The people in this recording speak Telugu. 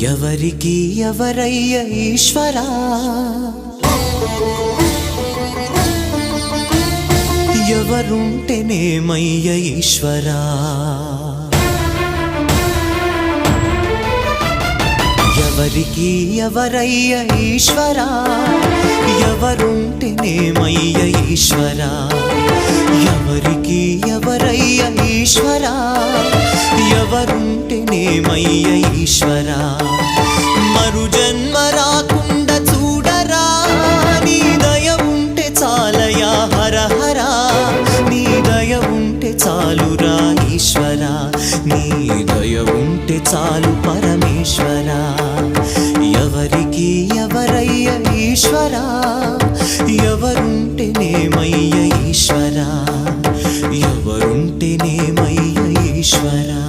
ఎవరికి ఎవరయ్య ఈశ్వరా, ఎవరుంటేనేమయ్య ఈశ్వరా, ఎవరికి ఎవరయ్య ఈశ్వరా, ఎవరుంటేనేమయ్య ఈశ్వరా, ఎవరికి ఎవరయ్య ఈశ్వరా, ఎవరుంటేనేమయ్య ఈశ్వరా. మరు జన్మ రాకుండా చూడరా, నీ దయ ఉంటే చాలయా హర హరా, నీ దయ ఉంటే చాలురా ఈశ్వరా, నీ దయ ఉంటే చాలు పరమేశ్వరా. ఎవరికి ఎవరయ్య ఈశ్వరా, ఎవరుంటేనేమయ్య ఈశ్వరా, ఎవరుంటేనేమయ్య ఈశ్వరా.